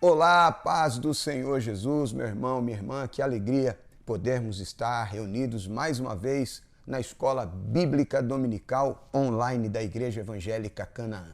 Olá, paz do Senhor Jesus, meu irmão, minha irmã, que alegria podermos estar reunidos mais uma vez na Escola Bíblica Dominical online da Igreja Evangélica Canaã,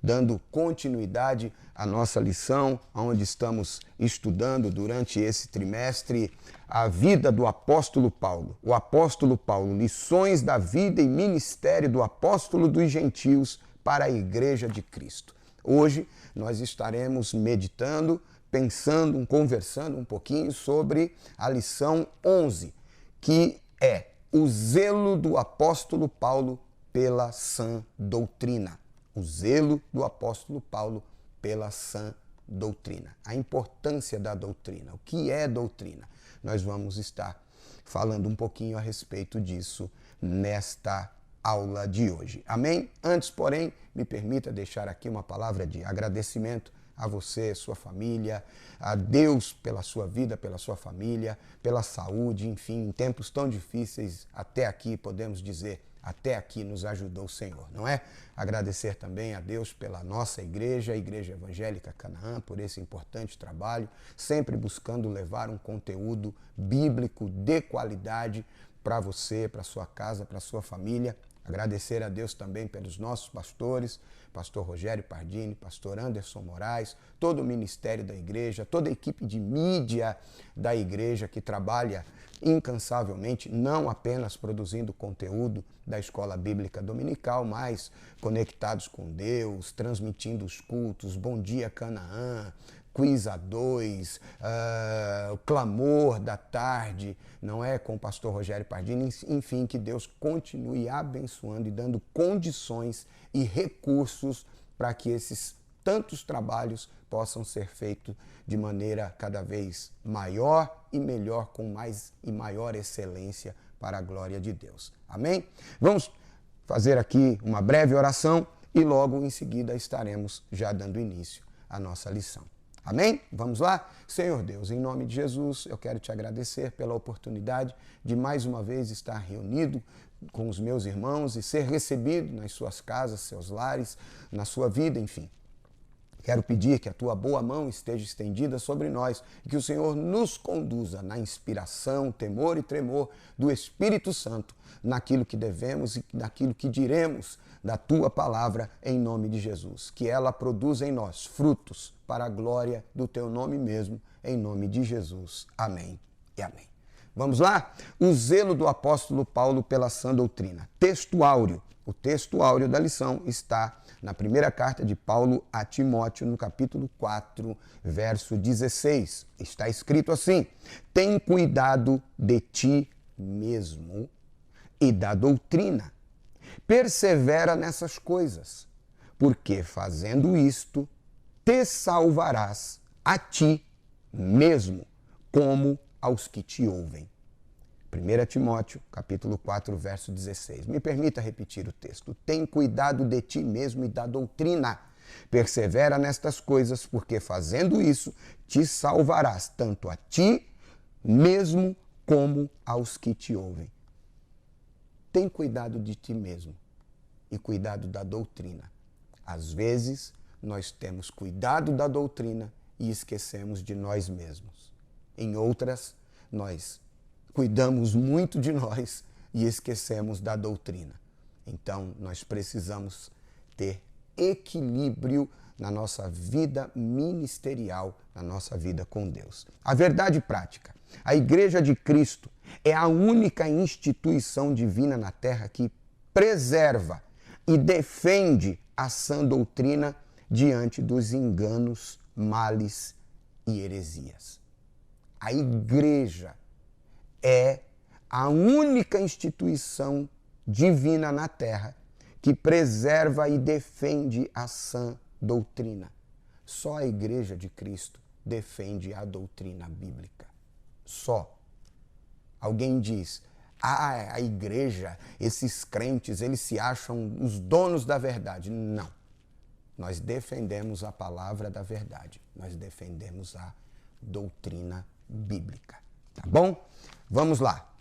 dando continuidade à nossa lição, onde estamos estudando durante esse trimestre a vida do apóstolo Paulo. O apóstolo Paulo, lições da vida e ministério do apóstolo dos gentios para a Igreja de Cristo. Hoje nós estaremos meditando, pensando, conversando um pouquinho sobre a lição 11, que é o zelo do apóstolo Paulo pela sã doutrina. O zelo do apóstolo Paulo pela sã doutrina. A importância da doutrina. O que é doutrina? Nós vamos estar falando um pouquinho a respeito disso nesta aula de hoje. Amém? Antes, porém, me permita deixar aqui uma palavra de agradecimento a você, sua família, a Deus pela sua vida, pela sua família, pela saúde, enfim, em tempos tão difíceis, até aqui podemos dizer, até aqui nos ajudou o Senhor, não é? Agradecer também a Deus pela nossa igreja, a Igreja Evangélica Canaã, por esse importante trabalho, sempre buscando levar um conteúdo bíblico de qualidade para você, para sua casa, para sua família. Agradecer a Deus também pelos nossos pastores, pastor Rogério Pardini, pastor Anderson Moraes, todo o ministério da igreja, toda a equipe de mídia da igreja que trabalha incansavelmente, não apenas produzindo conteúdo da Escola Bíblica Dominical, mas conectados com Deus, transmitindo os cultos, Bom Dia Canaã, Quiz A2, o Clamor da Tarde, não é? Com o pastor Rogério Pardini, enfim, que Deus continue abençoando e dando condições e recursos para que esses tantos trabalhos possam ser feitos de maneira cada vez maior e melhor, com mais e maior excelência para a glória de Deus. Amém? Vamos fazer aqui uma breve oração e logo em seguida estaremos já dando início à nossa lição. Amém? Vamos lá? Senhor Deus, em nome de Jesus, eu quero te agradecer pela oportunidade de mais uma vez estar reunido com os meus irmãos e ser recebido nas suas casas, seus lares, na sua vida, enfim. Quero pedir que a tua boa mão esteja estendida sobre nós e que o Senhor nos conduza na inspiração, temor e tremor do Espírito Santo, naquilo que devemos e naquilo que diremos da tua palavra em nome de Jesus. Que ela produza em nós frutos para a glória do teu nome mesmo, em nome de Jesus. Amém e amém. Vamos lá? O zelo do apóstolo Paulo pela sã doutrina. Texto áureo. O texto áureo da lição está na primeira carta de Paulo a Timóteo, no capítulo 4, verso 16. Está escrito assim: tem cuidado de ti mesmo e da doutrina. Persevera nessas coisas, porque fazendo isto, te salvarás a ti mesmo, como aos que te ouvem. 1 Timóteo, capítulo 4, verso 16. Me permita repetir o texto. Tem cuidado de ti mesmo e da doutrina. Persevera nestas coisas, porque fazendo isso, te salvarás tanto a ti mesmo como aos que te ouvem. Tem cuidado de ti mesmo e cuidado da doutrina. Às vezes, nós temos cuidado da doutrina e esquecemos de nós mesmos. Em outras, nós cuidamos muito de nós e esquecemos da doutrina. Então, nós precisamos ter equilíbrio na nossa vida ministerial, na nossa vida com Deus. A verdade prática. A Igreja de Cristo é a única instituição divina na Terra que preserva e defende a sã doutrina diante dos enganos, males e heresias. A Igreja é a única instituição divina na Terra que preserva e defende a sã doutrina. Só a Igreja de Cristo defende a doutrina bíblica. Só. Alguém diz, a igreja, esses crentes, eles se acham os donos da verdade. Não. Nós defendemos a palavra da verdade. Nós defendemos a doutrina bíblica. Tá bom? Vamos lá.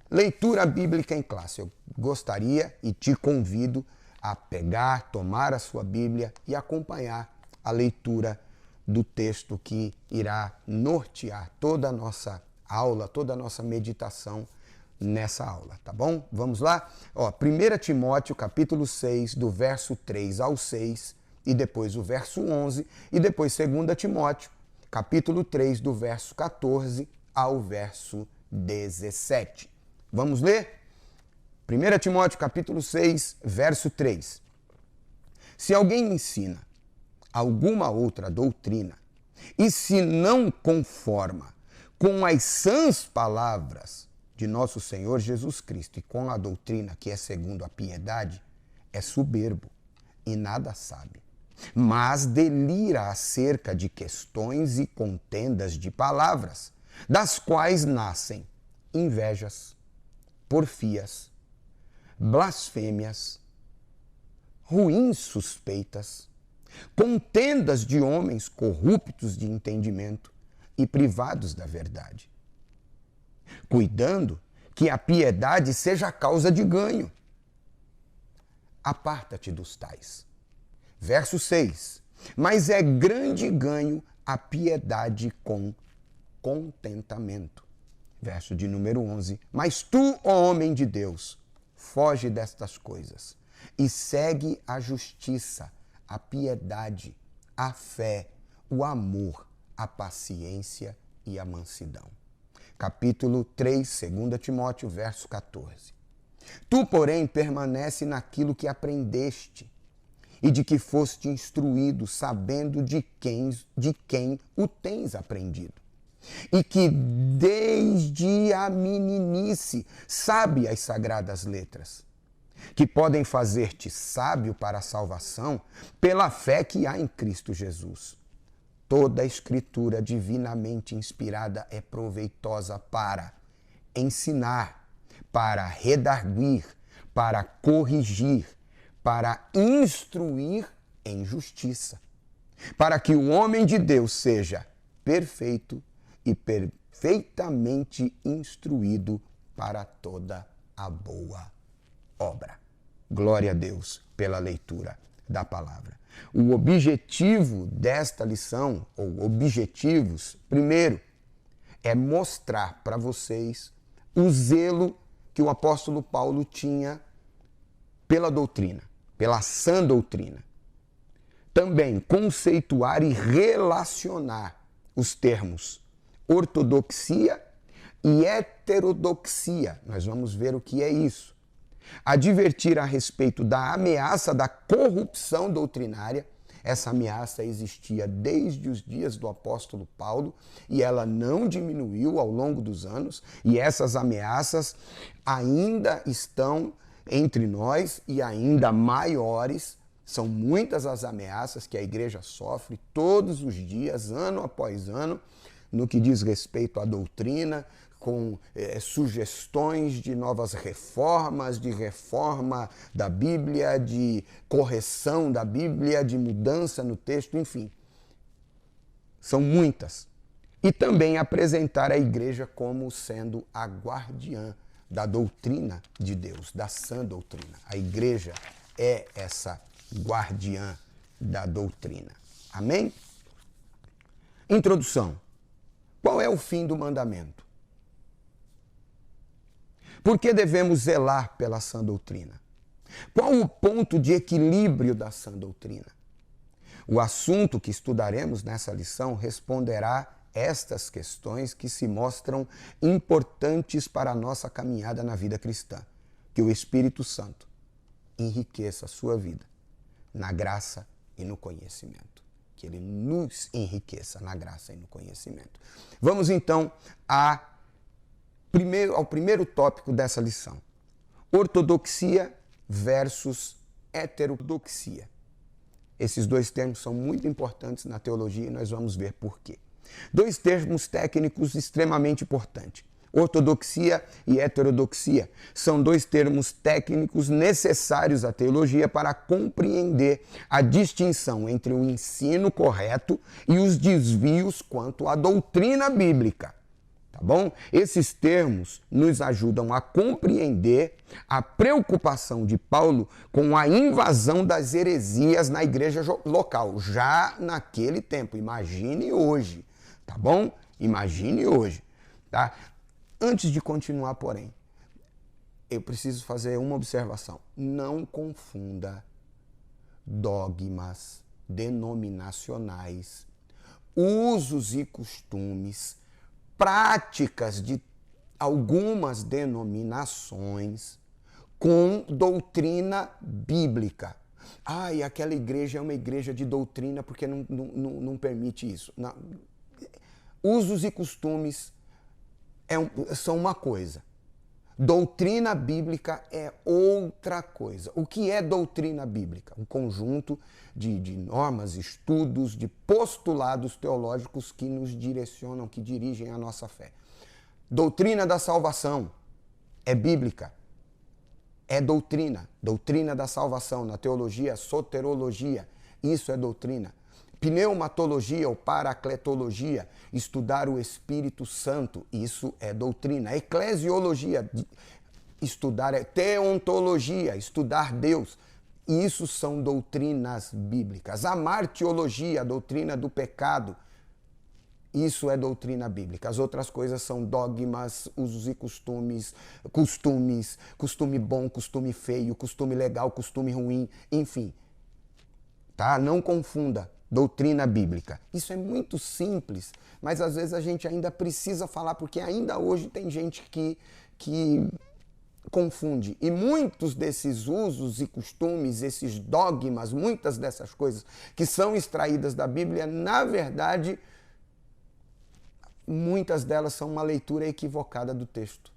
Leitura bíblica em classe. Eu gostaria e te convido a pegar, tomar a sua Bíblia e acompanhar a leitura do texto que irá nortear toda a nossa aula, toda a nossa meditação nessa aula, tá bom? Vamos lá? 1 Timóteo, capítulo 6, do verso 3 ao 6, e depois o verso 11, e depois 2 Timóteo, capítulo 3, do verso 14 ao verso 17. Vamos ler? 1 Timóteo, capítulo 6, verso 3. Se alguém ensina alguma outra doutrina, e se não conforma com as sãs palavras de nosso Senhor Jesus Cristo e com a doutrina que é segundo a piedade, é soberbo e nada sabe, mas delira acerca de questões e contendas de palavras, das quais nascem invejas, porfias, blasfêmias, ruins suspeitas, contendas de homens corruptos de entendimento e privados da verdade, cuidando que a piedade seja causa de ganho. Aparta-te dos tais. Verso 6. Mas é grande ganho a piedade com contentamento. Verso de número 11. Mas tu, ó homem de Deus, foge destas coisas e segue a justiça, a piedade, a fé, o amor, a paciência e a mansidão. Capítulo 3, 2 Timóteo, verso 14. Tu, porém, permanece naquilo que aprendeste e de que foste instruído, sabendo de quem o tens aprendido. E que desde a meninice sabe as sagradas letras, que podem fazer-te sábio para a salvação pela fé que há em Cristo Jesus. Toda a Escritura divinamente inspirada é proveitosa para ensinar, para redarguir, para corrigir, para instruir em justiça, para que o homem de Deus seja perfeito e perfeitamente instruído para toda a boa obra. Glória a Deus pela leitura da palavra. O objetivo desta lição, ou objetivos, primeiro, é mostrar para vocês o zelo que o apóstolo Paulo tinha pela doutrina, pela sã doutrina. Também conceituar e relacionar os termos ortodoxia e heterodoxia. Nós vamos ver o que é isso. Advertir a respeito da ameaça da corrupção doutrinária. Essa ameaça existia desde os dias do apóstolo Paulo e ela não diminuiu ao longo dos anos, e essas ameaças ainda estão entre nós e ainda maiores. São muitas as ameaças que a igreja sofre todos os dias, ano após ano, no que diz respeito à doutrina, com sugestões de novas reformas, de reforma da Bíblia, de correção da Bíblia, de mudança no texto, enfim. São muitas. E também apresentar a igreja como sendo a guardiã da doutrina de Deus, da sã doutrina. A igreja é essa guardiã da doutrina. Amém? Introdução. Qual é o fim do mandamento? Por que devemos zelar pela sã doutrina? Qual o ponto de equilíbrio da sã doutrina? O assunto que estudaremos nessa lição responderá estas questões que se mostram importantes para a nossa caminhada na vida cristã. Que o Espírito Santo enriqueça a sua vida na graça e no conhecimento. Que ele nos enriqueça na graça e no conhecimento. Vamos então ao primeiro tópico dessa lição. Ortodoxia versus heterodoxia. Esses dois termos são muito importantes na teologia e nós vamos ver por quê. Dois termos técnicos extremamente importantes. Ortodoxia e heterodoxia são dois termos técnicos necessários à teologia para compreender a distinção entre o ensino correto e os desvios quanto à doutrina bíblica. Tá bom? Esses termos nos ajudam a compreender a preocupação de Paulo com a invasão das heresias na igreja local, já naquele tempo. Imagine hoje, tá bom? Imagine hoje, tá? Antes de continuar, porém, eu preciso fazer uma observação. Não confunda dogmas denominacionais, usos e costumes, práticas de algumas denominações com doutrina bíblica. Ah, e aquela igreja é uma igreja de doutrina porque não permite isso. Não. Usos e costumes são uma coisa. Doutrina bíblica é outra coisa. O que é doutrina bíblica? Um conjunto de normas, estudos, de postulados teológicos que nos direcionam, que dirigem a nossa fé. Doutrina da salvação é bíblica. É doutrina. Doutrina da salvação. Na teologia, soterologia. Isso é doutrina. Pneumatologia ou paracletologia, estudar o Espírito Santo, isso é doutrina. Eclesiologia, estudar teontologia, estudar Deus, isso são doutrinas bíblicas. A martiologia, a doutrina do pecado, isso é doutrina bíblica. As outras coisas são dogmas, usos e costumes, costume bom, costume feio, costume legal, costume ruim, enfim. Tá? Não confunda doutrina bíblica. Isso é muito simples, mas às vezes a gente ainda precisa falar, porque ainda hoje tem gente que confunde. E muitos desses usos e costumes, esses dogmas, muitas dessas coisas que são extraídas da Bíblia, na verdade, muitas delas são uma leitura equivocada do texto.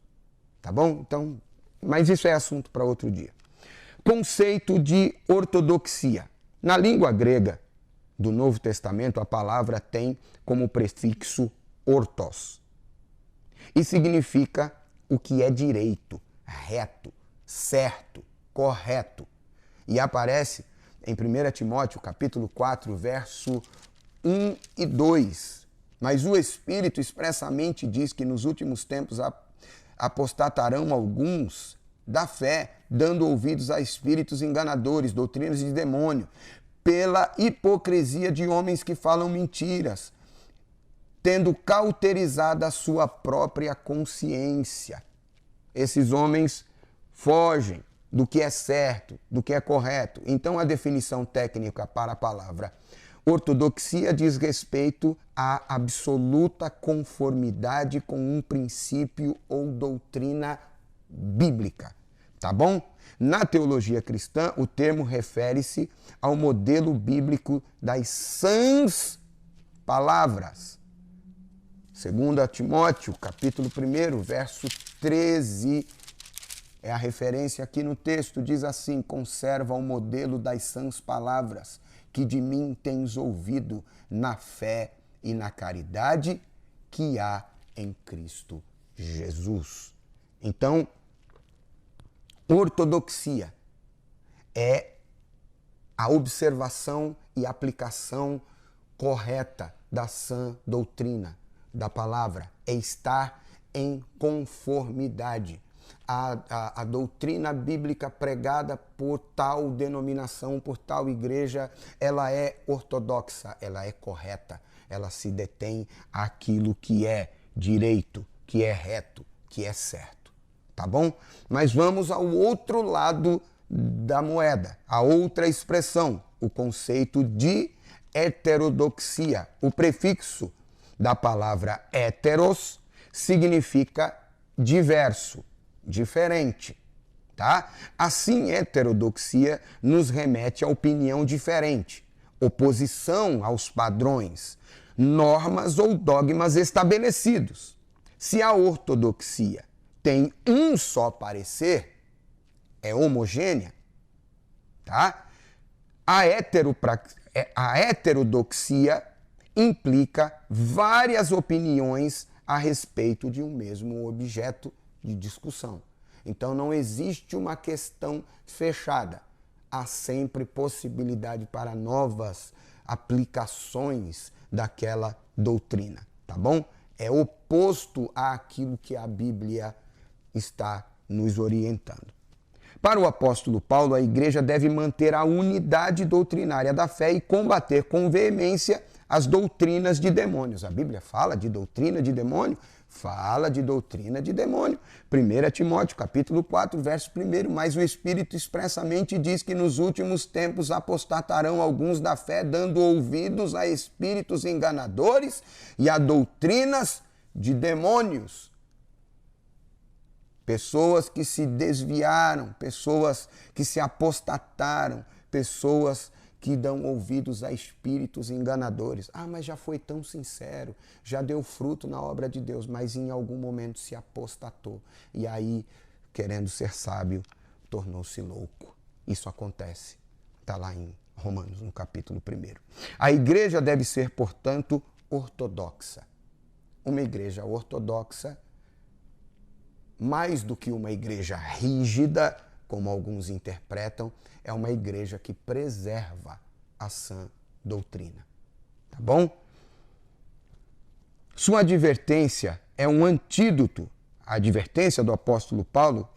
Tá bom? Então, mas isso é assunto para outro dia. Conceito de ortodoxia. Na língua grega do Novo Testamento, a palavra tem como prefixo ortos e significa o que é direito, reto, certo, correto. E aparece em 1 Timóteo, capítulo 4, verso 1 e 2. Mas o Espírito expressamente diz que nos últimos tempos apostatarão alguns da fé, dando ouvidos a espíritos enganadores, doutrinas de demônio, pela hipocrisia de homens que falam mentiras, tendo cauterizado a sua própria consciência. Esses homens fogem do que é certo, do que é correto. Então, a definição técnica para a palavra ortodoxia diz respeito à absoluta conformidade com um princípio ou doutrina bíblica. Tá bom? Na teologia cristã, o termo refere-se ao modelo bíblico das sãs palavras. 2 Timóteo, capítulo 1, verso 13, é a referência aqui no texto, diz assim: conserva o modelo das sãs palavras, que de mim tens ouvido na fé e na caridade que há em Cristo Jesus. Então, ortodoxia é a observação e aplicação correta da sã doutrina, da palavra, é estar em conformidade. A doutrina bíblica pregada por tal denominação, por tal igreja, ela é ortodoxa, ela é correta, ela se detém àquilo que é direito, que é reto, que é certo. Tá bom? Mas vamos ao outro lado da moeda, a outra expressão, o conceito de heterodoxia. O prefixo da palavra heteros significa diverso, diferente, tá? Assim, heterodoxia nos remete a opinião diferente, oposição aos padrões, normas ou dogmas estabelecidos. Se a ortodoxia tem um só parecer, é homogênea, tá? A heterodoxia implica várias opiniões a respeito de um mesmo objeto de discussão. Então não existe uma questão fechada. Há sempre possibilidade para novas aplicações daquela doutrina, tá bom? É oposto àquilo que a Bíblia está nos orientando. Para o apóstolo Paulo, a igreja deve manter a unidade doutrinária da fé e combater com veemência as doutrinas de demônios. A Bíblia fala de doutrina de demônio? Fala de doutrina de demônio. 1 Timóteo, capítulo 4, verso 1. Mas o Espírito expressamente diz que nos últimos tempos apostatarão alguns da fé, dando ouvidos a espíritos enganadores e a doutrinas de demônios. Pessoas que se desviaram, pessoas que se apostataram, pessoas que dão ouvidos a espíritos enganadores. Ah, mas já foi tão sincero, já deu fruto na obra de Deus, mas em algum momento se apostatou. E aí, querendo ser sábio, tornou-se louco. Isso acontece. Está lá em Romanos, no capítulo 1. A igreja deve ser, portanto, ortodoxa. Uma igreja ortodoxa, mais do que uma igreja rígida, como alguns interpretam, é uma igreja que preserva a sã doutrina. Tá bom? Sua advertência é um antídoto. A advertência do apóstolo Paulo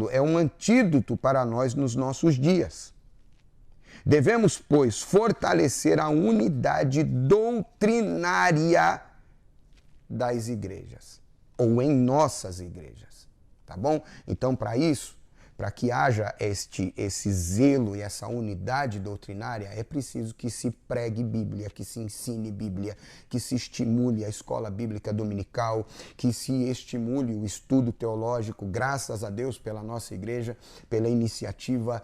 é um antídoto para nós nos nossos dias. Devemos, pois, fortalecer a unidade doutrinária das igrejas, ou em nossas igrejas, tá bom? Então, para isso, para que haja esse zelo e essa unidade doutrinária, é preciso que se pregue Bíblia, que se ensine Bíblia, que se estimule a escola bíblica dominical, que se estimule o estudo teológico, graças a Deus pela nossa igreja, pela iniciativa,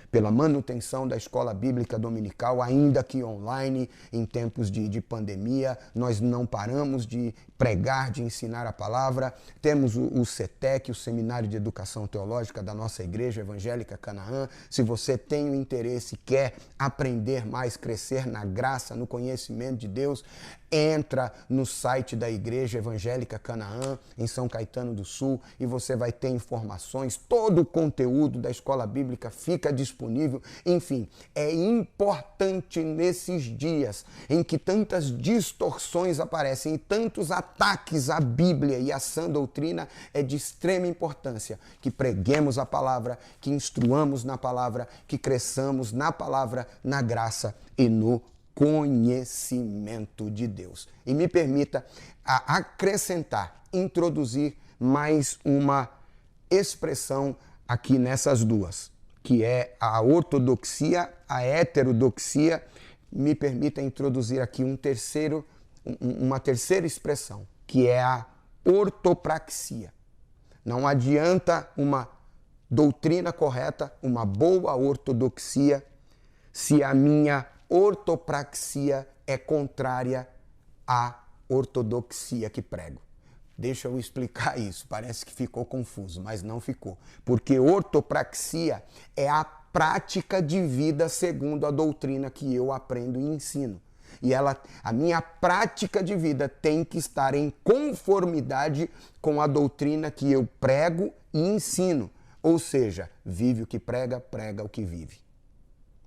pela manutenção da escola bíblica dominical, ainda que online, em tempos de pandemia, nós não paramos de pregar, de ensinar a palavra. Temos o CETEC, o Seminário de Educação Teológica da nossa Igreja Evangélica Canaã. Se você tem o interesse, quer aprender mais, crescer na graça, no conhecimento de Deus, entra no site da Igreja Evangélica Canaã, em São Caetano do Sul, e você vai ter informações, todo o conteúdo da escola bíblica fica disponível. Enfim, é importante nesses dias em que tantas distorções aparecem e tantos ataques à Bíblia e à sã doutrina, é de extrema importância que preguemos a palavra, que instruamos na palavra, que cresçamos na palavra, na graça e no conhecimento de Deus. E me permita acrescentar, introduzir mais uma expressão aqui nessas duas, que é a ortodoxia, a heterodoxia. Me permita introduzir aqui uma terceira expressão, que é a ortopraxia. Não adianta uma doutrina correta, uma boa ortodoxia, se a minha ortopraxia é contrária à ortodoxia que prego. Deixa eu explicar isso. Parece que ficou confuso, mas não ficou. Porque ortopraxia é a prática de vida segundo a doutrina que eu aprendo e ensino. E a minha prática de vida tem que estar em conformidade com a doutrina que eu prego e ensino. Ou seja, vive o que prega, prega o que vive.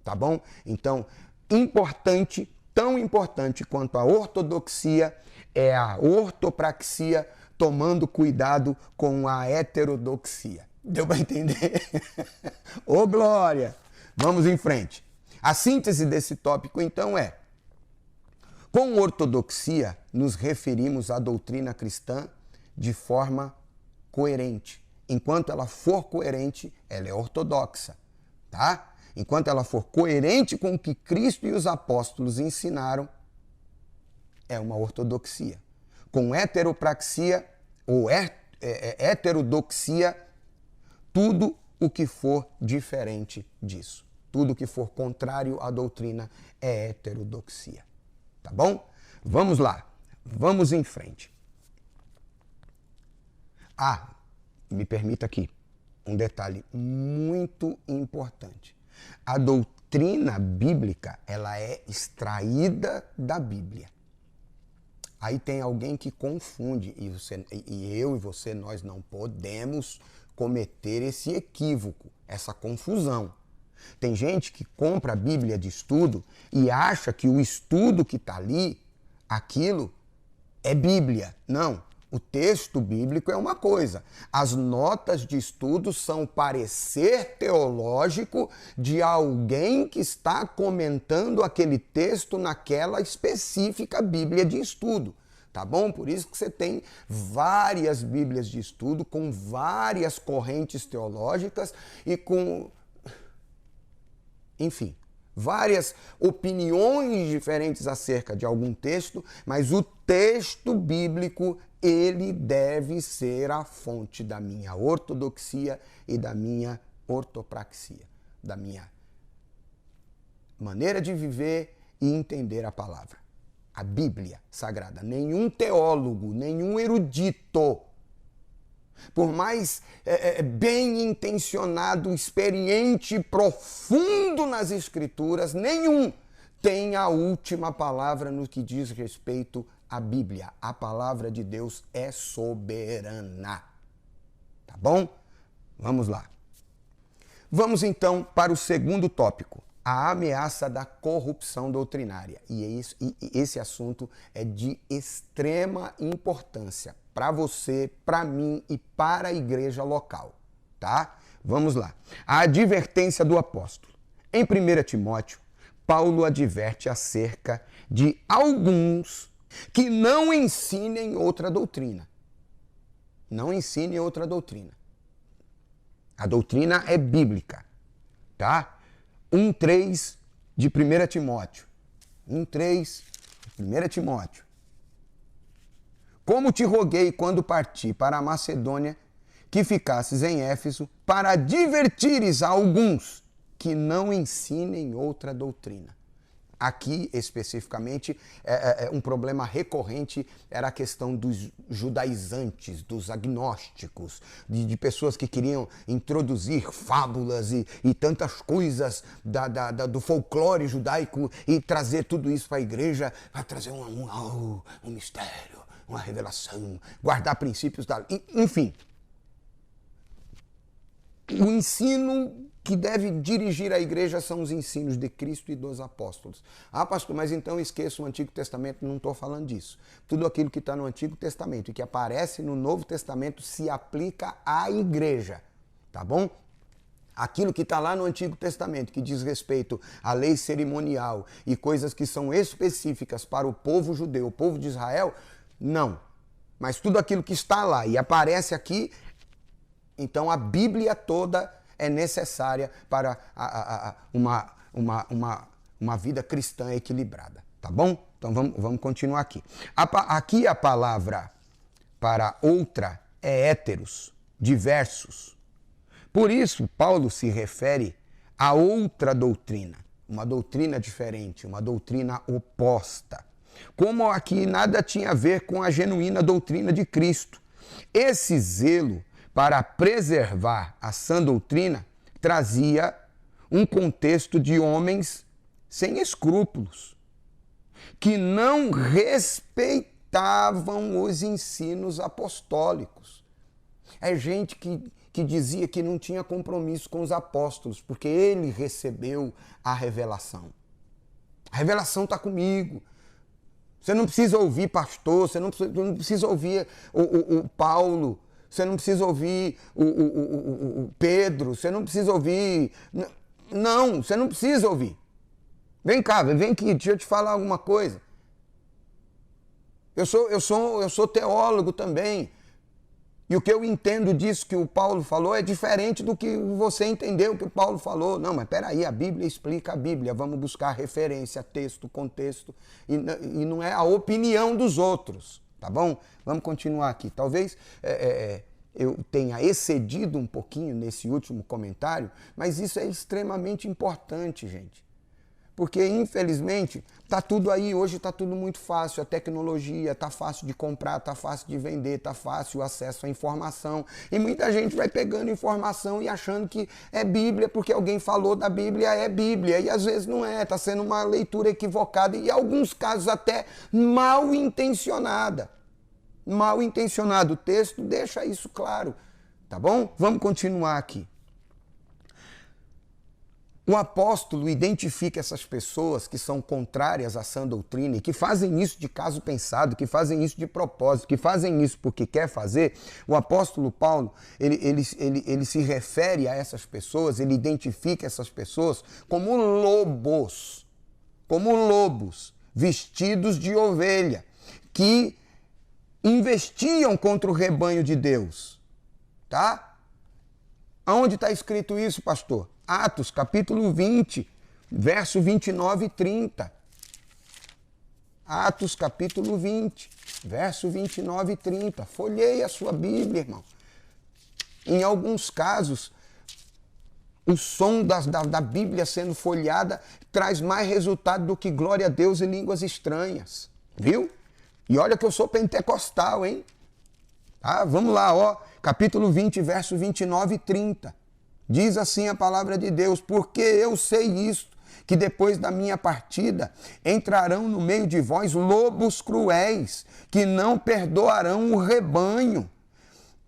Tá bom? Então, importante, tão importante quanto a ortodoxia, é a ortopraxia, tomando cuidado com a heterodoxia. Deu para entender? Ô, glória! Vamos em frente. A síntese desse tópico, então, é: com ortodoxia, nos referimos à doutrina cristã de forma coerente. Enquanto ela for coerente, ela é ortodoxa, tá? Enquanto ela for coerente com o que Cristo e os apóstolos ensinaram, é uma ortodoxia. Com heteropraxia ou heterodoxia, tudo o que for diferente disso, tudo que for contrário à doutrina é heterodoxia. Tá bom? Vamos lá, vamos em frente. Me permita aqui um detalhe muito importante. A doutrina bíblica, ela é extraída da Bíblia. Aí tem alguém que confunde, e eu e você, nós não podemos cometer esse equívoco, essa confusão. Tem gente que compra a Bíblia de estudo e acha que o estudo que está ali, aquilo é Bíblia. Não. O texto bíblico é uma coisa. As notas de estudo são parecer teológico de alguém que está comentando aquele texto naquela específica Bíblia de estudo. Tá bom? Por isso que você tem várias Bíblias de estudo com várias correntes teológicas e com, enfim, várias opiniões diferentes acerca de algum texto, mas o texto bíblico, ele deve ser a fonte da minha ortodoxia e da minha ortopraxia, da minha maneira de viver e entender a palavra. A Bíblia Sagrada. Nenhum teólogo, nenhum erudito, por mais bem intencionado, experiente, profundo nas Escrituras, nenhum tem a última palavra no que diz respeito à Bíblia. A palavra de Deus é soberana. Tá bom? Vamos lá. Vamos então para o segundo tópico. A ameaça da corrupção doutrinária. E esse assunto é de extrema importância para você, para mim e para a igreja local, tá? Vamos lá. A advertência do apóstolo. Em 1 Timóteo, Paulo adverte acerca de alguns que não ensinem outra doutrina. Não ensinem outra doutrina. A doutrina é bíblica, tá? 1:3 de 1 Timóteo. 1:3 de 1 Timóteo. Como te roguei quando parti para a Macedônia, que ficasses em Éfeso, para advertires a alguns que não ensinem outra doutrina. Aqui, especificamente, um problema recorrente era a questão dos judaizantes, dos agnósticos, de pessoas que queriam introduzir fábulas e tantas coisas do folclore judaico e trazer tudo isso para a igreja, para trazer um mistério, uma revelação, guardar princípios da... Enfim, o ensino que deve dirigir a igreja são os ensinos de Cristo e dos apóstolos. Ah, pastor, mas então esqueça o Antigo Testamento. Não estou falando disso. Tudo aquilo que está no Antigo Testamento e que aparece no Novo Testamento se aplica à igreja, tá bom? Aquilo que está lá no Antigo Testamento, que diz respeito à lei cerimonial e coisas que são específicas para o povo judeu, o povo de Israel, não. Mas tudo aquilo que está lá e aparece aqui, então a Bíblia toda é necessária para uma vida cristã equilibrada, tá bom? Então vamos continuar aqui. Aqui a palavra para outra é héteros, diversos. Por isso, Paulo se refere a outra doutrina, uma doutrina diferente, uma doutrina oposta. Como aqui nada tinha a ver com a genuína doutrina de Cristo. Esse zelo para preservar a sã doutrina, trazia um contexto de homens sem escrúpulos, que não respeitavam os ensinos apostólicos. É gente que dizia que não tinha compromisso com os apóstolos, porque ele recebeu a revelação. A revelação está comigo. Você não precisa ouvir pastor, você não precisa ouvir o Paulo, você não precisa ouvir o Pedro, você não precisa ouvir... Não, você não precisa ouvir. Vem cá, vem aqui, deixa eu te falar alguma coisa. Eu sou teólogo também. E o que eu entendo disso que o Paulo falou é diferente do que você entendeu que o Paulo falou. Não, mas peraí, a Bíblia explica a Bíblia. Vamos buscar referência, texto, contexto. E não é a opinião dos outros. Tá bom? Vamos continuar aqui. Talvez eu tenha excedido um pouquinho nesse último comentário, mas isso é extremamente importante, gente. Porque, infelizmente, está tudo aí, hoje está tudo muito fácil, a tecnologia, está fácil de comprar, está fácil de vender, está fácil o acesso à informação. E muita gente vai pegando informação e achando que é Bíblia, porque alguém falou da Bíblia, é Bíblia. E às vezes não é, está sendo uma leitura equivocada e, em alguns casos, até mal intencionada. Mal intencionado. O texto deixa isso claro, tá bom? Vamos continuar aqui. O apóstolo identifica essas pessoas que são contrárias à sã doutrina e que fazem isso de caso pensado, que fazem isso de propósito, que fazem isso porque quer fazer. O apóstolo Paulo, ele se refere a essas pessoas, ele identifica essas pessoas como lobos vestidos de ovelha, que investiam contra o rebanho de Deus, tá? Aonde está escrito isso, pastor? Atos, capítulo 20, verso 29 e 30. Atos, capítulo 20, verso 29 e 30. Folheie a sua Bíblia, irmão. Em alguns casos, o som da Bíblia sendo folheada traz mais resultado do que glória a Deus e línguas estranhas. Viu? E olha que eu sou pentecostal, hein? Tá? Vamos lá, ó. Capítulo 20, verso 29 e 30. Diz assim a palavra de Deus: porque eu sei isto, que depois da minha partida entrarão no meio de vós lobos cruéis, que não perdoarão o rebanho,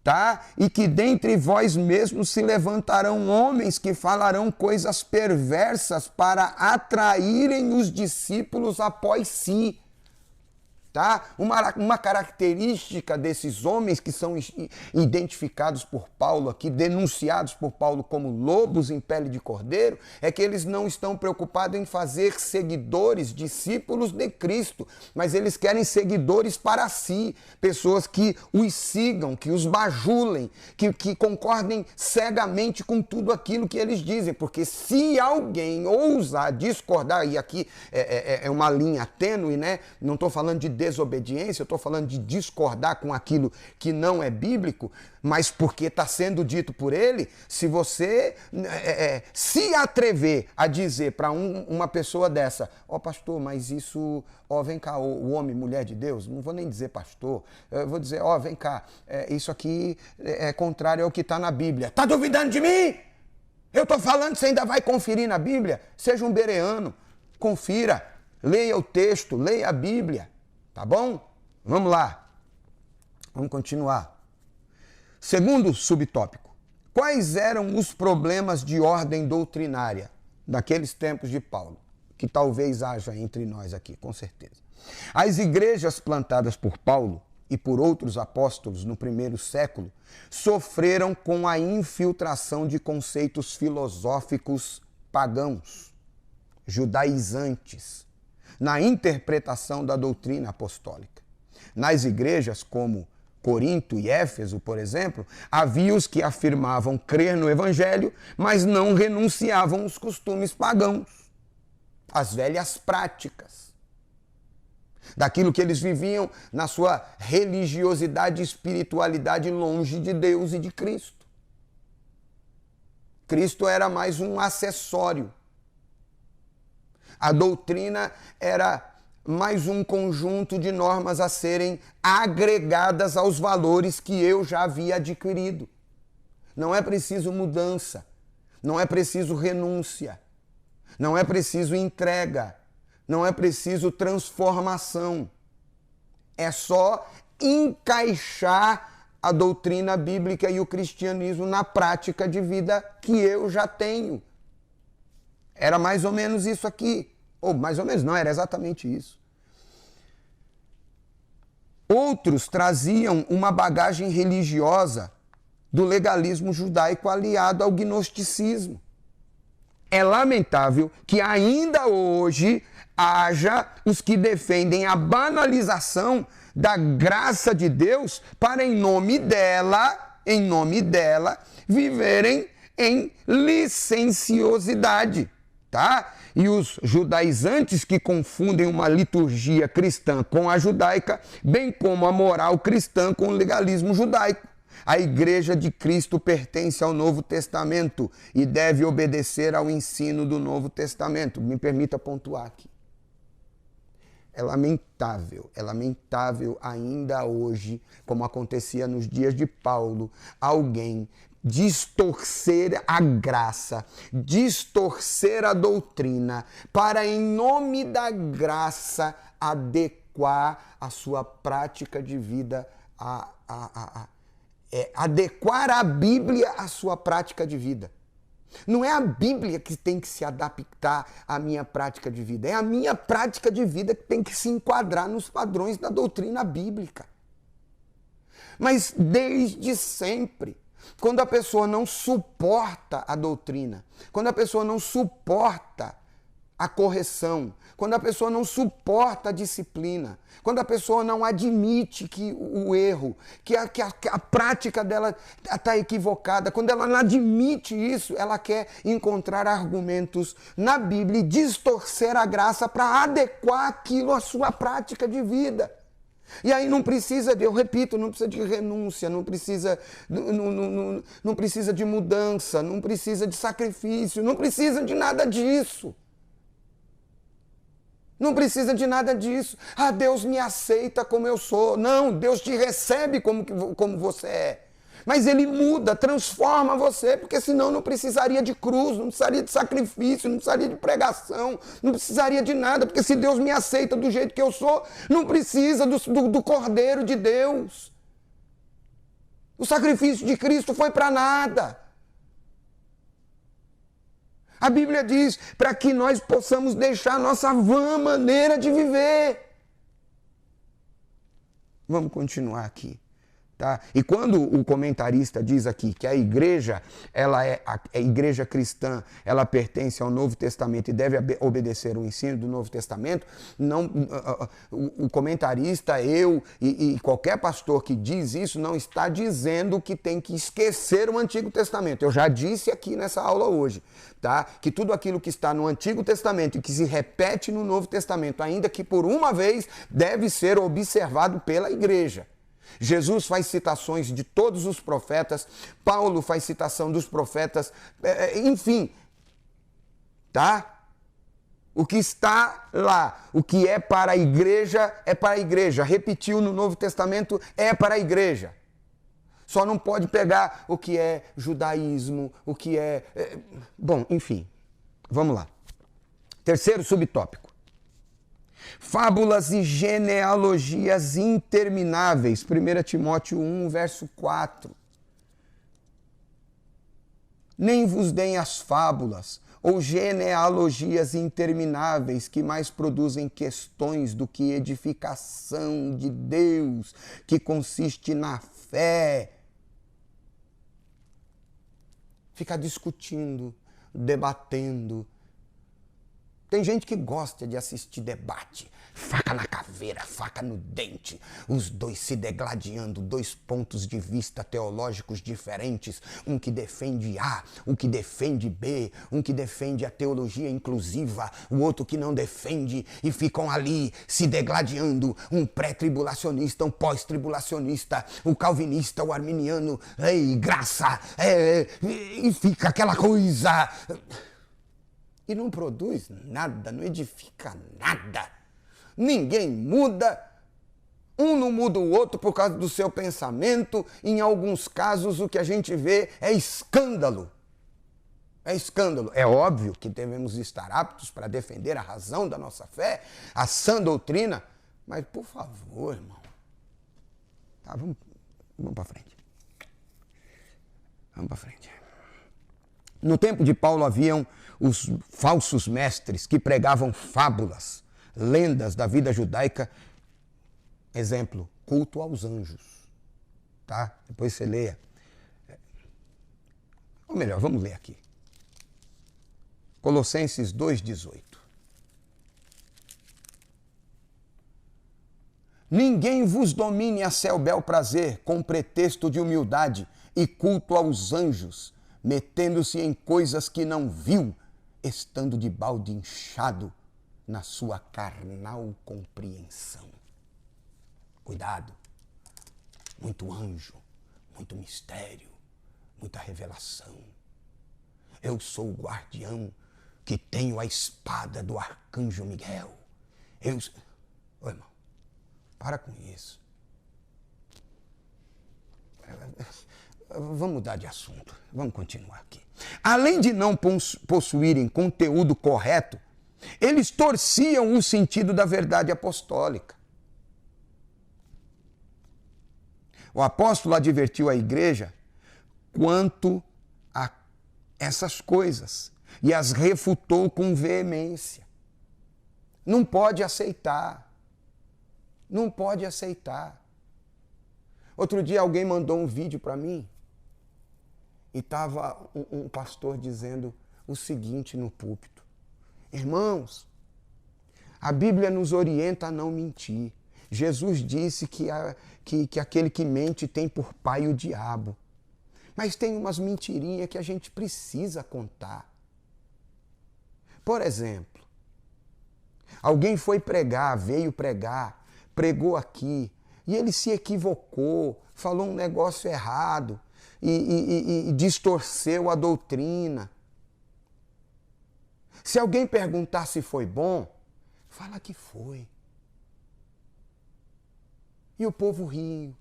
tá? E que dentre vós mesmos se levantarão homens que falarão coisas perversas para atraírem os discípulos após si. Tá? Uma característica desses homens que são identificados por Paulo aqui, denunciados por Paulo como lobos em pele de cordeiro, é que eles não estão preocupados em fazer seguidores, discípulos de Cristo, mas eles querem seguidores para si, pessoas que os sigam, que os bajulem, que concordem cegamente com tudo aquilo que eles dizem, porque se alguém ousar discordar, e aqui é uma linha tênue, né? Não estou falando de desobediência, eu estou falando de discordar com aquilo que não é bíblico, mas porque está sendo dito por ele. Se você se atrever a dizer para uma pessoa dessa: ó pastor, mas isso, ó vem cá, o homem, mulher de Deus, não vou nem dizer pastor, eu vou dizer, ó vem cá, isso aqui é contrário ao que está na Bíblia. Está duvidando de mim? Eu estou falando, você ainda vai conferir na Bíblia? Seja um bereano, confira, leia o texto, leia a Bíblia. Tá bom? Vamos lá. Vamos continuar. Segundo subtópico. Quais eram os problemas de ordem doutrinária daqueles tempos de Paulo? Que talvez haja entre nós aqui, com certeza. As igrejas plantadas por Paulo e por outros apóstolos no primeiro século sofreram com a infiltração de conceitos filosóficos pagãos, judaizantes, na interpretação da doutrina apostólica. Nas igrejas como Corinto e Éfeso, por exemplo, havia os que afirmavam crer no Evangelho, mas não renunciavam aos costumes pagãos, às velhas práticas, daquilo que eles viviam na sua religiosidade e espiritualidade longe de Deus e de Cristo. Cristo era mais um acessório. A doutrina era mais um conjunto de normas a serem agregadas aos valores que eu já havia adquirido. Não é preciso mudança, não é preciso renúncia, não é preciso entrega, não é preciso transformação. É só encaixar a doutrina bíblica e o cristianismo na prática de vida que eu já tenho. Era mais ou menos isso aqui. Ou mais ou menos, não, era exatamente isso. Outros traziam uma bagagem religiosa do legalismo judaico aliado ao gnosticismo. É lamentável que ainda hoje haja os que defendem a banalização da graça de Deus para, em nome dela, viverem em licenciosidade, tá? E os judaizantes que confundem uma liturgia cristã com a judaica, bem como a moral cristã com o legalismo judaico. A Igreja de Cristo pertence ao Novo Testamento e deve obedecer ao ensino do Novo Testamento. Me permita pontuar aqui. É lamentável ainda hoje, como acontecia nos dias de Paulo, alguém distorcer a graça, distorcer a doutrina, para, em nome da graça, adequar a sua prática de vida, adequar a Bíblia à sua prática de vida. Não é a Bíblia que tem que se adaptar à minha prática de vida. É a minha prática de vida que tem que se enquadrar nos padrões da doutrina bíblica. Mas desde sempre, quando a pessoa não suporta a doutrina, quando a pessoa não suporta a correção, quando a pessoa não suporta a disciplina, quando a pessoa não admite que o erro, que a prática dela está equivocada, quando ela não admite isso, ela quer encontrar argumentos na Bíblia e distorcer a graça para adequar aquilo à sua prática de vida. E aí não precisa, eu repito, não precisa de renúncia, não precisa de mudança, não precisa de sacrifício, não precisa de nada disso. Não precisa de nada disso. Ah, Deus me aceita como eu sou. Não, Deus te recebe como você é. Mas Ele muda, transforma você, porque senão não precisaria de cruz, não precisaria de sacrifício, não precisaria de pregação, não precisaria de nada, porque se Deus me aceita do jeito que eu sou, não precisa do Cordeiro de Deus. O sacrifício de Cristo foi para nada. A Bíblia diz para que nós possamos deixar a nossa vã maneira de viver. Vamos continuar aqui. Tá? E quando o comentarista diz aqui que a igreja, a igreja cristã, ela pertence ao Novo Testamento e deve obedecer o ensino do Novo Testamento, não, o comentarista, eu e qualquer pastor que diz isso não está dizendo que tem que esquecer o Antigo Testamento. Eu já disse aqui nessa aula hoje, tá? Que tudo aquilo que está no Antigo Testamento e que se repete no Novo Testamento, ainda que por uma vez, deve ser observado pela igreja. Jesus faz citações de todos os profetas, Paulo faz citação dos profetas, enfim, tá? O que está lá, o que é para a igreja, é para a igreja. Repetiu no Novo Testamento, é para a igreja. Só não pode pegar o que é judaísmo, o que é... Bom, enfim, vamos lá. Terceiro subtópico. Fábulas e genealogias intermináveis. 1 Timóteo 1, verso 4. Nem vos deem as fábulas ou genealogias intermináveis que mais produzem questões do que edificação de Deus, que consiste na fé. Ficar discutindo, debatendo. Tem gente que gosta de assistir debate, faca na caveira, faca no dente, os dois se degladiando, dois pontos de vista teológicos diferentes, um que defende A, um que defende B, um que defende a teologia inclusiva, o outro que não defende, e ficam ali se degladiando, um pré-tribulacionista, um pós-tribulacionista, o calvinista, o arminiano, graça, e fica aquela coisa... E não produz nada, não edifica nada. Ninguém muda, um não muda o outro por causa do seu pensamento. Em alguns casos o que a gente vê é escândalo. É escândalo. É óbvio que devemos estar aptos para defender a razão da nossa fé, a sã doutrina, mas por favor, irmão. Tá, vamos para frente. Vamos para frente. No tempo de Paulo haviam os falsos mestres que pregavam fábulas, lendas da vida judaica. Exemplo, culto aos anjos. Tá? Depois você leia. Ou melhor, vamos ler aqui. Colossenses 2,18. Ninguém vos domine a seu bel prazer com pretexto de humildade e culto aos anjos, metendo-se em coisas que não viu, estando de balde inchado na sua carnal compreensão. Cuidado, muito anjo, muito mistério, muita revelação. Eu sou o guardião que tenho a espada do arcanjo Miguel. Ô, irmão, para com isso. Vamos mudar de assunto, vamos continuar aqui. Além de não possuírem conteúdo correto, eles torciam o sentido da verdade apostólica. O apóstolo advertiu a igreja quanto a essas coisas e as refutou com veemência. Não pode aceitar. Não pode aceitar. Outro dia alguém mandou um vídeo para mim e estava um pastor dizendo o seguinte no púlpito: irmãos, a Bíblia nos orienta a não mentir. Jesus disse que aquele que mente tem por pai o diabo. Mas tem umas mentirinhas que a gente precisa contar. Por exemplo, alguém foi pregar, veio pregar, pregou aqui, e ele se equivocou, falou um negócio errado e distorceu a doutrina. Se alguém perguntar se foi bom, fala que foi. E o povo riu.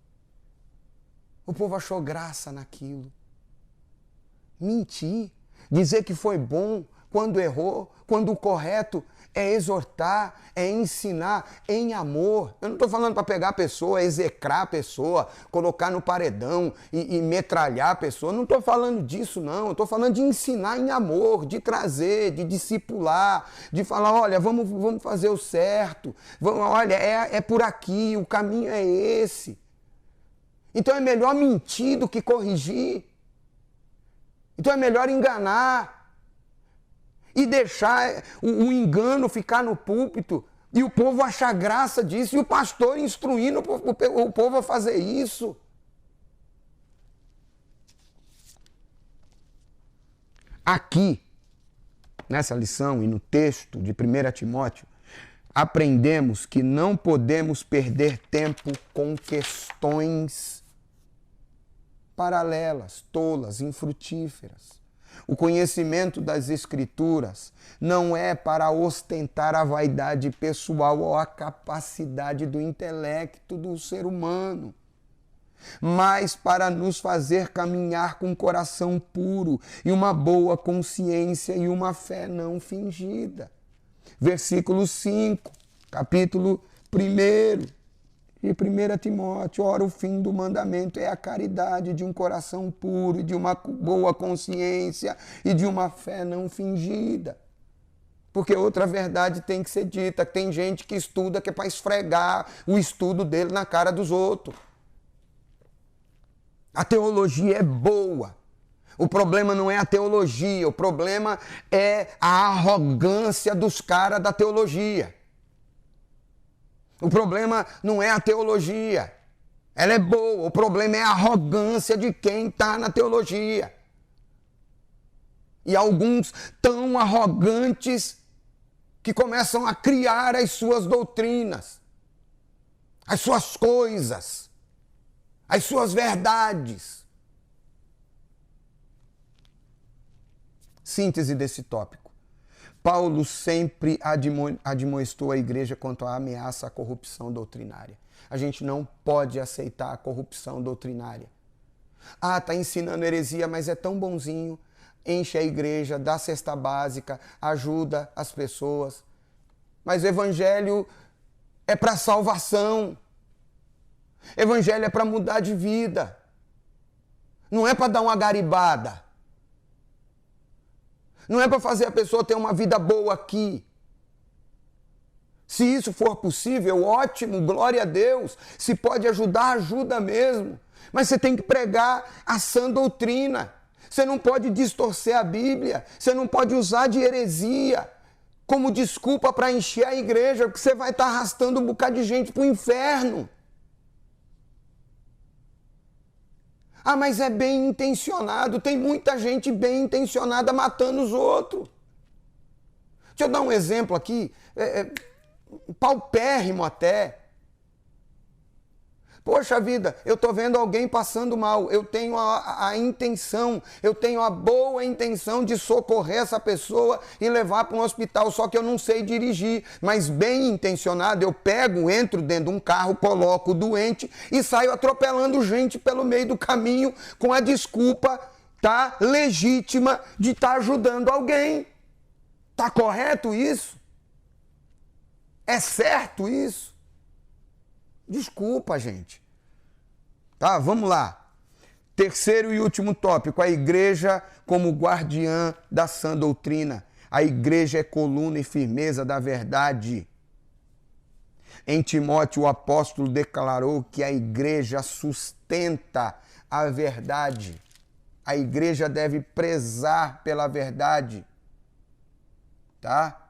O povo achou graça naquilo. Mentir, dizer que foi bom quando errou, quando o correto é exortar, é ensinar em amor. Eu não estou falando para pegar a pessoa, execrar a pessoa, colocar no paredão e metralhar a pessoa. Não estou falando disso, não. Eu estou falando de ensinar em amor, de trazer, de discipular, de falar, olha, vamos fazer o certo. Olha, é por aqui, o caminho é esse. Então é melhor mentir do que corrigir. Então é melhor enganar e deixar o engano ficar no púlpito e o povo achar graça disso e o pastor instruindo o povo a fazer isso. Aqui, nessa lição e no texto de 1 Timóteo, aprendemos que não podemos perder tempo com questões paralelas, tolas, infrutíferas. O conhecimento das Escrituras não é para ostentar a vaidade pessoal ou a capacidade do intelecto do ser humano, mas para nos fazer caminhar com um coração puro e uma boa consciência e uma fé não fingida. Versículo 5, capítulo 1 de 1 Timóteo. Ora, o fim do mandamento é a caridade de um coração puro, e de uma boa consciência e de uma fé não fingida. Porque outra verdade tem que ser dita. Tem gente que estuda que é para esfregar o estudo dele na cara dos outros. A teologia é boa. O problema não é a teologia, o problema é a arrogância dos caras da teologia. O problema não é a teologia, ela é boa, o problema é a arrogância de quem está na teologia. E alguns tão arrogantes que começam a criar as suas doutrinas, as suas coisas, as suas verdades. Síntese desse tópico. Paulo sempre admoestou a igreja quanto à ameaça à corrupção doutrinária. A gente não pode aceitar a corrupção doutrinária. Ah, está ensinando heresia, mas é tão bonzinho, enche a igreja, dá cesta básica, ajuda as pessoas. Mas o evangelho é para salvação. Evangelho é para mudar de vida. Não é para dar uma garibada. Não é para fazer a pessoa ter uma vida boa aqui. Se isso for possível, ótimo, glória a Deus. Se pode ajudar, ajuda mesmo. Mas você tem que pregar a sã doutrina. Você não pode distorcer a Bíblia. Você não pode usar de heresia como desculpa para encher a igreja, porque você vai estar arrastando um bocado de gente para o inferno. Ah, mas é bem intencionado. Tem muita gente bem intencionada matando os outros. Deixa eu dar um exemplo aqui, paupérrimo até. Poxa vida, eu estou vendo alguém passando mal, eu tenho a intenção, eu tenho a boa intenção de socorrer essa pessoa e levar para um hospital, só que eu não sei dirigir, mas bem intencionado, eu pego, entro dentro de um carro, coloco o doente e saio atropelando gente pelo meio do caminho com a desculpa, tá, legítima de estar ajudando alguém. Tá correto isso? É certo isso? Desculpa, gente. Tá, vamos lá. Terceiro e último tópico, a igreja como guardiã da sã doutrina. A igreja é coluna e firmeza da verdade. Em Timóteo, o apóstolo declarou que a igreja sustenta a verdade. A igreja deve prezar pela verdade, tá?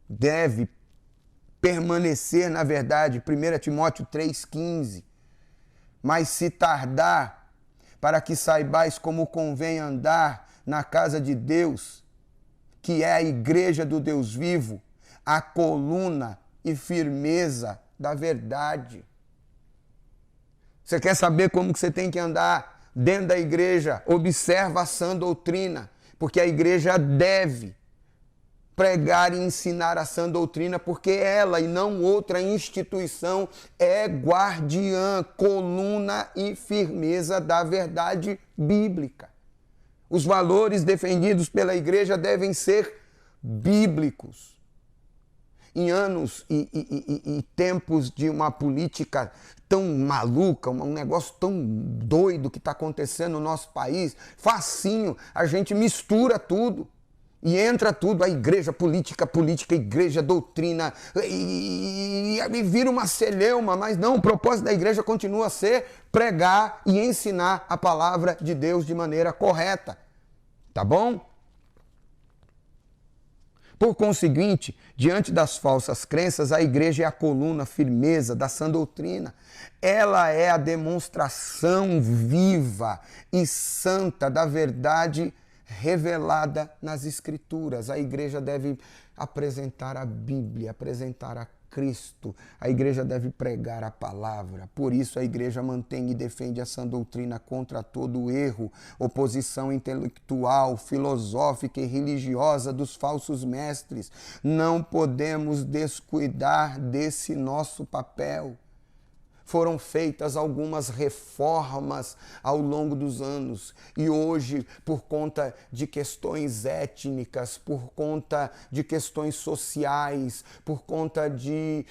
Deve permanecer na verdade. 1 Timóteo 3,15. Mas se tardar, para que saibais como convém andar na casa de Deus, que é a igreja do Deus vivo, a coluna e firmeza da verdade. Você quer saber como que você tem que andar dentro da igreja? Observa a sã doutrina, porque a igreja deve pregar e ensinar a sã doutrina, porque ela e não outra instituição é guardiã, coluna e firmeza da verdade bíblica. Os valores defendidos pela igreja devem ser bíblicos. Em anos e tempos de uma política tão maluca, um negócio tão doido que está acontecendo no nosso país, facinho, a gente mistura tudo. E entra tudo, a igreja, política, igreja, doutrina, e vira uma celeuma, mas não, o propósito da igreja continua a ser pregar e ensinar a palavra de Deus de maneira correta, tá bom? Por conseguinte, diante das falsas crenças, a igreja é a coluna, firmeza da sã doutrina. Ela é a demonstração viva e santa da verdade revelada nas Escrituras. A igreja deve apresentar a Bíblia, apresentar a Cristo. A igreja deve pregar a palavra. Por isso a igreja mantém e defende a sã doutrina contra todo erro, oposição intelectual, filosófica e religiosa dos falsos mestres. Não podemos descuidar desse nosso papel. Foram feitas algumas reformas ao longo dos anos e hoje, por conta de questões étnicas, por conta de questões sociais, por conta de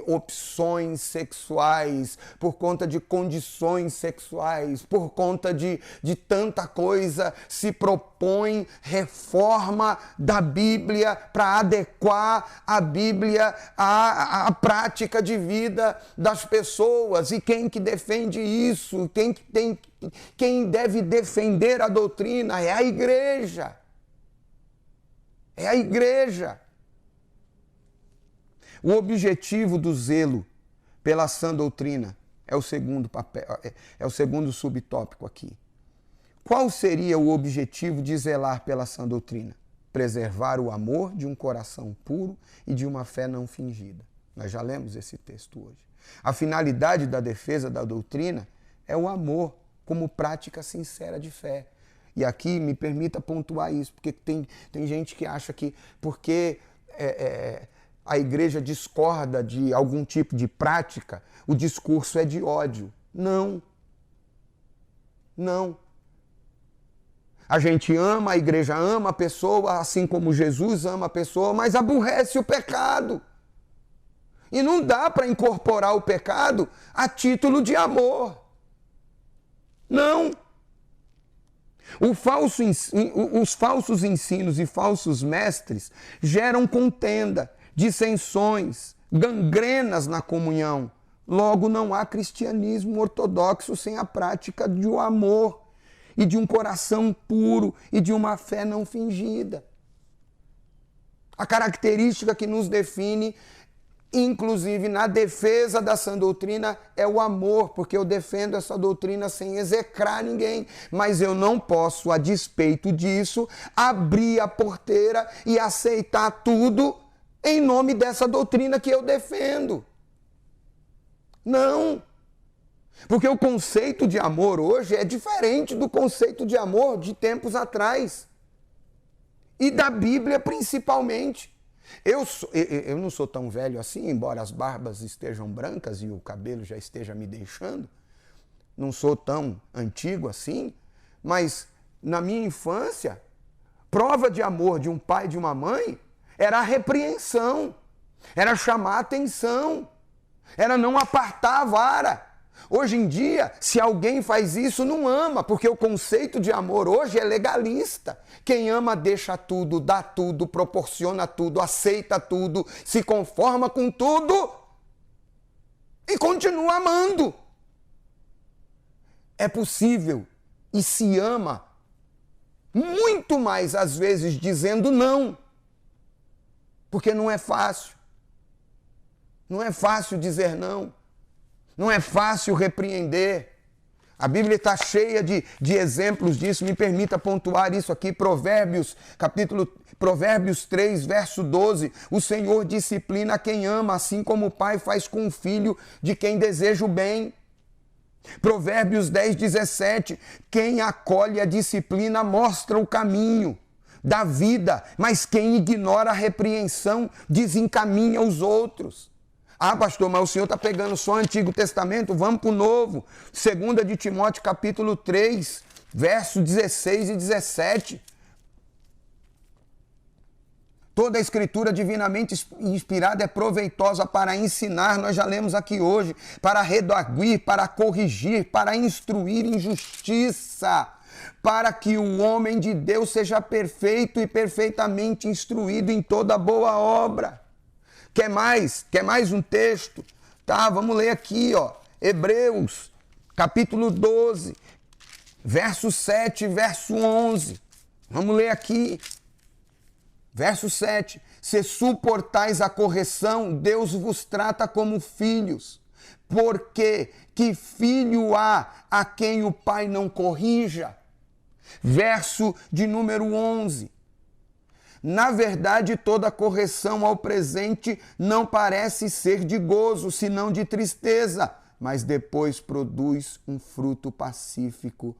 opções sexuais, por conta de condições sexuais, por conta de tanta coisa, se propõe reforma da Bíblia para adequar a Bíblia à prática de vida das pessoas. E quem que defende isso, quem deve defender a doutrina é a igreja. É a igreja. O objetivo do zelo pela sã doutrina é o segundo papel, é o segundo subtópico aqui. Qual seria o objetivo de zelar pela sã doutrina? Preservar o amor de um coração puro e de uma fé não fingida. Nós já lemos esse texto hoje. A finalidade da defesa da doutrina é o amor como prática sincera de fé. E aqui me permita pontuar isso, porque tem gente que acha que porque a igreja discorda de algum tipo de prática, o discurso é de ódio. Não. Não. A gente ama, a igreja ama a pessoa, assim como Jesus ama a pessoa, mas aborrece o pecado. E não dá para incorporar o pecado a título de amor. Não. Os falsos ensinos e falsos mestres geram contenda, dissensões, gangrenas na comunhão. Logo, não há cristianismo ortodoxo sem a prática de um amor e de um coração puro e de uma fé não fingida. A característica que nos define, inclusive na defesa da sã doutrina, é o amor, porque eu defendo essa doutrina sem execrar ninguém, mas eu não posso, a despeito disso, abrir a porteira e aceitar tudo em nome dessa doutrina que eu defendo. Não, porque o conceito de amor hoje é diferente do conceito de amor de tempos atrás, e da Bíblia principalmente. Eu não sou tão velho assim, embora as barbas estejam brancas e o cabelo já esteja me deixando. Não sou tão antigo assim, mas na minha infância, prova de amor de um pai e de uma mãe era a repreensão, era chamar a atenção, era não apartar a vara. Hoje em dia, se alguém faz isso, não ama, porque o conceito de amor hoje é legalista. Quem ama deixa tudo, dá tudo, proporciona tudo, aceita tudo, se conforma com tudo e continua amando. É possível e se ama muito mais, às vezes, dizendo não, porque não é fácil. Não é fácil dizer não. Não é fácil repreender. A Bíblia está cheia de exemplos disso. Me permita pontuar isso aqui. Provérbios 3, verso 12. O Senhor disciplina quem ama, assim como o pai faz com o filho de quem deseja o bem. Provérbios 10, 17. Quem acolhe a disciplina mostra o caminho da vida, mas quem ignora a repreensão desencaminha os outros. Ah, pastor, mas o senhor está pegando só o Antigo Testamento? Vamos para o Novo. 2 de Timóteo, capítulo 3, verso 16 e 17. Toda a escritura divinamente inspirada é proveitosa para ensinar, nós já lemos aqui hoje, para redarguir, para corrigir, para instruir em justiça, para que o homem de Deus seja perfeito e perfeitamente instruído em toda boa obra. Quer mais? Quer mais um texto? Tá, vamos ler aqui, ó. Hebreus, capítulo 12, verso 7, verso 11. Vamos ler aqui. Verso 7. Se suportais a correção, Deus vos trata como filhos. Porque que filho há a quem o pai não corrija? Verso de número 11. Na verdade, toda correção ao presente não parece ser de gozo, senão de tristeza, mas depois produz um fruto pacífico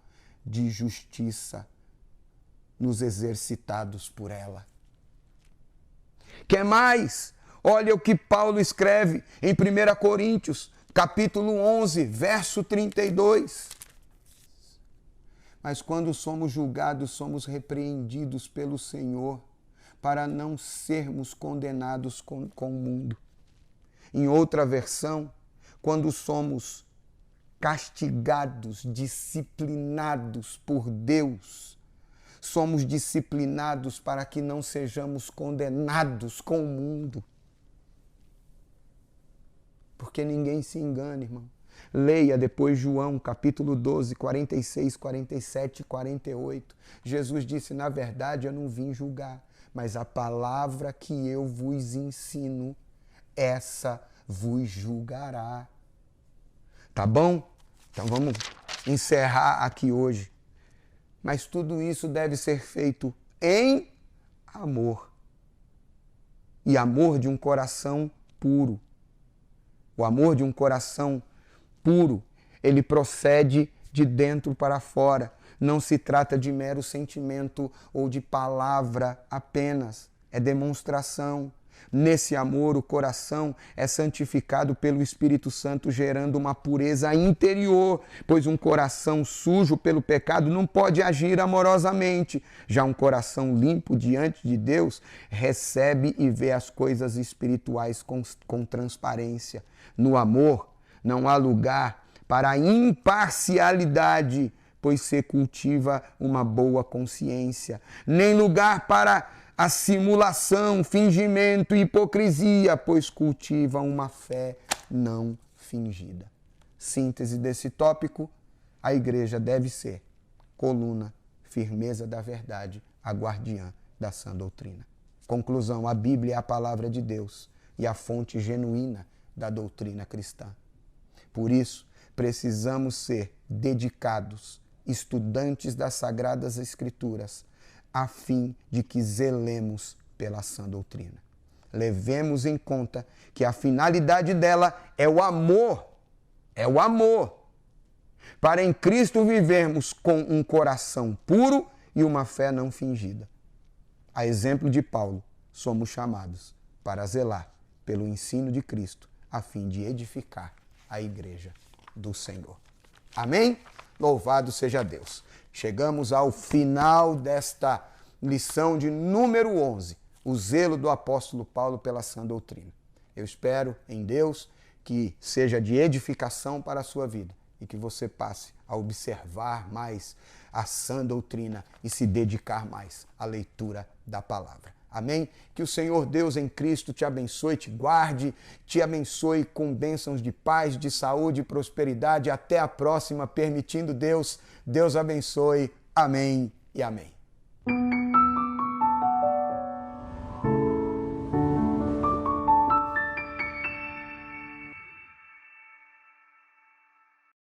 de justiça nos exercitados por ela. Quer mais? Olha o que Paulo escreve em 1 Coríntios, capítulo 11, verso 32. Mas quando somos julgados, somos repreendidos pelo Senhor, para não sermos condenados com o mundo. Em outra versão, quando somos castigados, disciplinados por Deus, somos disciplinados para que não sejamos condenados com o mundo. Porque ninguém se engane, irmão. Leia depois João, capítulo 12, 46, 47 e 48. Jesus disse, na verdade, eu não vim julgar, mas a palavra que eu vos ensino, essa vos julgará. Tá bom? Então vamos encerrar aqui hoje. Mas tudo isso deve ser feito em amor. E amor de um coração puro. O amor de um coração puro, ele procede de dentro para fora. Não se trata de mero sentimento ou de palavra apenas. É demonstração. Nesse amor, o coração é santificado pelo Espírito Santo, gerando uma pureza interior, pois um coração sujo pelo pecado não pode agir amorosamente. Já um coração limpo diante de Deus recebe e vê as coisas espirituais com transparência. No amor, não há lugar para a imparcialidade, pois se cultiva uma boa consciência, nem lugar para a simulação, fingimento e hipocrisia, pois cultiva uma fé não fingida. Síntese desse tópico, a igreja deve ser coluna, firmeza da verdade, a guardiã da sã doutrina. Conclusão, a Bíblia é a palavra de Deus e a fonte genuína da doutrina cristã. Por isso, precisamos ser dedicados, estudantes das Sagradas Escrituras, a fim de que zelemos pela sã doutrina. Levemos em conta que a finalidade dela é o amor. É o amor. Para em Cristo vivermos com um coração puro e uma fé não fingida. A exemplo de Paulo, somos chamados para zelar pelo ensino de Cristo, a fim de edificar a igreja do Senhor. Amém? Louvado seja Deus. Chegamos ao final desta lição de número 11, o zelo do apóstolo Paulo pela sã doutrina. Eu espero em Deus que seja de edificação para a sua vida e que você passe a observar mais a sã doutrina e se dedicar mais à leitura da palavra. Amém? Que o Senhor Deus em Cristo te abençoe, te guarde, te abençoe com bênçãos de paz, de saúde e prosperidade. Até a próxima, permitindo Deus. Deus abençoe. Amém e amém.